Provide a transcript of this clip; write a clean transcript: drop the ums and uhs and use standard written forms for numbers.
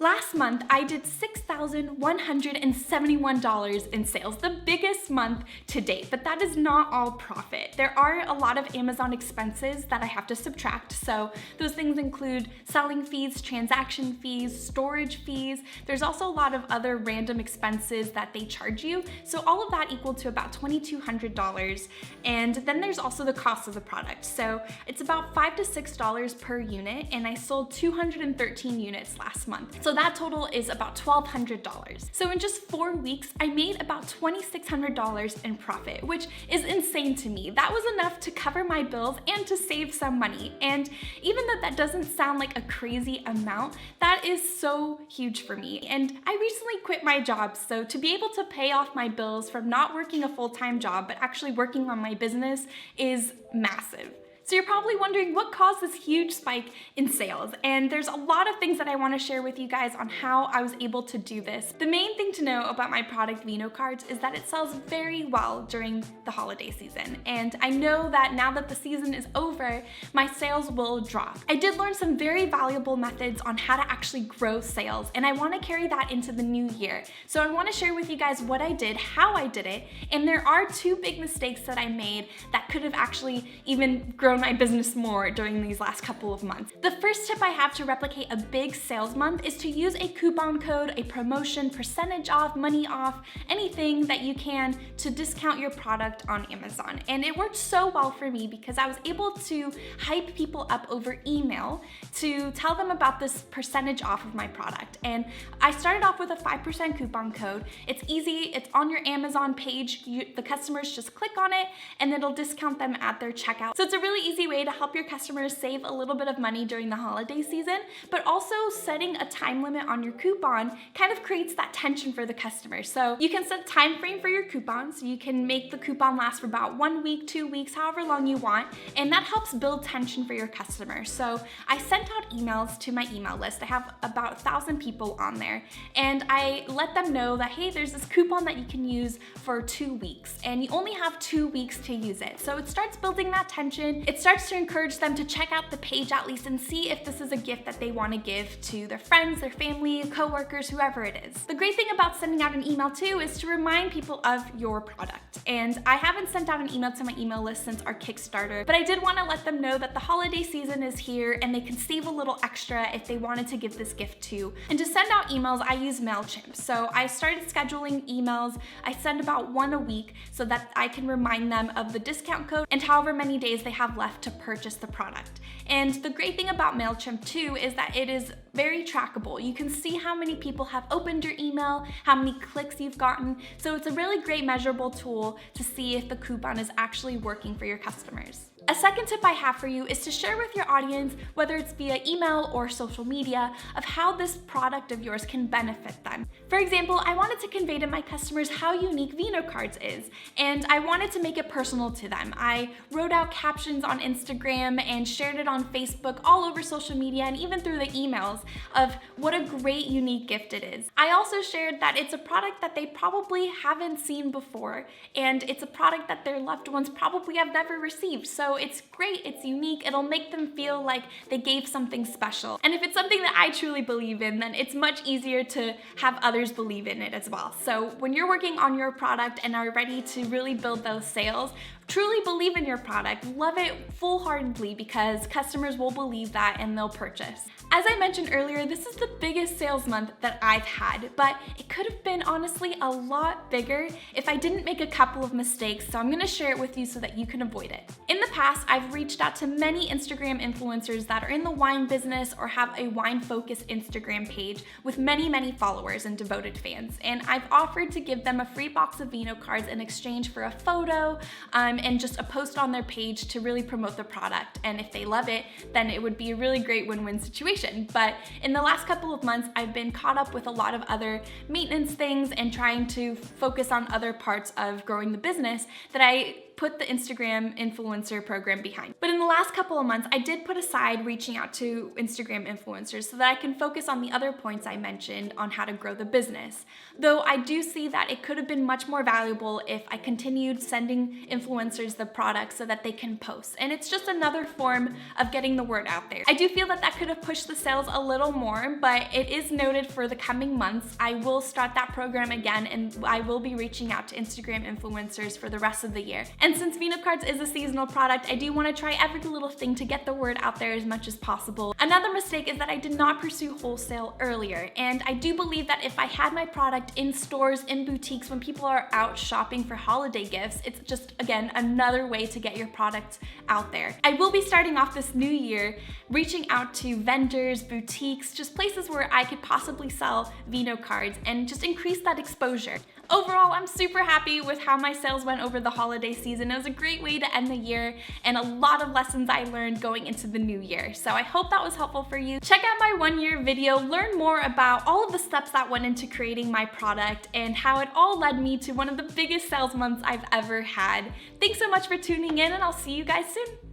Last month, I did $6,171 in sales, the biggest month to date, but that is not all profit. There are a lot of Amazon expenses that I have to subtract, so those things include selling fees, transaction fees, storage fees. There's also a lot of other random expenses that they charge you, so all of that equal to about $2,200, and then there's also the cost of the product. So it's about $5 to $6 per unit, and I sold 213 units last month. So that total is about $1,200. So in just 4 weeks, I made about $2,600 in profit, which is insane to me. That was enough to cover my bills and to save some money. And even though that doesn't sound like a crazy amount, that is so huge for me. And I recently quit my job, so to be able to pay off my bills from not working a full-time job, but actually working on my business is massive. So you're probably wondering what caused this huge spike in sales, and there's a lot of things that I want to share with you guys on how I was able to do this. The main thing to know about my product Vino Cards is that it sells very well during the holiday season, and I know that now that the season is over, my sales will drop. I did learn some very valuable methods on how to actually grow sales, and I want to carry that into the new year. So I want to share with you guys what I did, how I did it, and there are 2 big mistakes that I made that could have actually even grown my business more during these last couple of months. The first tip I have to replicate a big sales month is to use a coupon code, a promotion, percentage off, money off, anything that you can to discount your product on Amazon. And it worked so well for me because I was able to hype people up over email to tell them about this percentage off of my product. And I started off with a 5% coupon code. It's easy, it's on your Amazon page. The customers just click on it and it'll discount them at their checkout. So it's a really easy way to help your customers save a little bit of money during the holiday season, but also setting a time limit on your coupon kind of creates that tension for the customer. So you can set a time frame for your coupons. You can make the coupon last for about 1 week, 2 weeks, however long you want, and that helps build tension for your customers. So I sent out emails to my email list. I have about 1,000 people on there, and I let them know that, hey, there's this coupon that you can use for 2 weeks, and you only have 2 weeks to use it. So it starts building that tension. It starts to encourage them to check out the page at least and see if this is a gift that they want to give to their friends, their family, coworkers, whoever it is. The great thing about sending out an email too is to remind people of your product. And I haven't sent out an email to my email list since our Kickstarter, but I did want to let them know that the holiday season is here and they can save a little extra if they wanted to give this gift too. And to send out emails, I use MailChimp. So I started scheduling emails. I send about 1 a week so that I can remind them of the discount code and however many days they have left to purchase the product. And the great thing about MailChimp too is that it is very trackable. You can see how many people have opened your email, how many clicks you've gotten. So it's a really great measurable tool to see if the coupon is actually working for your customers. A second tip I have for you is to share with your audience, whether it's via email or social media, of how this product of yours can benefit them. For example, I wanted to convey to my customers how unique Vino Cards is, and I wanted to make it personal to them. I wrote out captions on Instagram and shared it on Facebook, all over social media, and even through the emails of what a great, unique gift it is. I also shared that it's a product that they probably haven't seen before, and it's a product that their loved ones probably have never received. So it's great, it's unique, it'll make them feel like they gave something special. And if it's something that I truly believe in, then it's much easier to have others believe in it as well. So when you're working on your product and are ready to really build those sales, truly believe in your product, love it full-heartedly because customers will believe that and they'll purchase. As I mentioned earlier, this is the biggest sales month that I've had, but it could have been honestly a lot bigger if I didn't make a couple of mistakes, so I'm gonna share it with you so that you can avoid it. In the past, I've reached out to many Instagram influencers that are in the wine business or have a wine-focused Instagram page with many, many followers and devoted fans, and I've offered to give them a free box of Vino Cards in exchange for a photo, and just a post on their page to really promote the product. And if they love it, then it would be a really great win-win situation. But in the last couple of months, I've been caught up with a lot of other maintenance things and trying to focus on other parts of growing the business that I put the Instagram influencer program behind. But in the last couple of months, I did put aside reaching out to Instagram influencers so that I can focus on the other points I mentioned on how to grow the business. Though I do see that it could have been much more valuable if I continued sending influencers the products so that they can post. And it's just another form of getting the word out there. I do feel that that could have pushed the sales a little more, but it is noted for the coming months. I will start that program again, and I will be reaching out to Instagram influencers for the rest of the year. And since V-Note cards is a seasonal product, I do want to try every little thing to get the word out there as much as possible. Another mistake is that I did not pursue wholesale earlier, and I do believe that if I had my product in stores, in boutiques, when people are out shopping for holiday gifts, it's just, again, another way to get your product out there. I will be starting off this new year reaching out to vendors, boutiques, just places where I could possibly sell V-Note cards and just increase that exposure. Overall, I'm super happy with how my sales went over the holiday season. It was a great way to end the year and a lot of lessons I learned going into the new year. So I hope that was helpful for you. Check out my 1-year video, learn more about all of the steps that went into creating my product and how it all led me to one of the biggest sales months I've ever had. Thanks so much for tuning in, and I'll see you guys soon.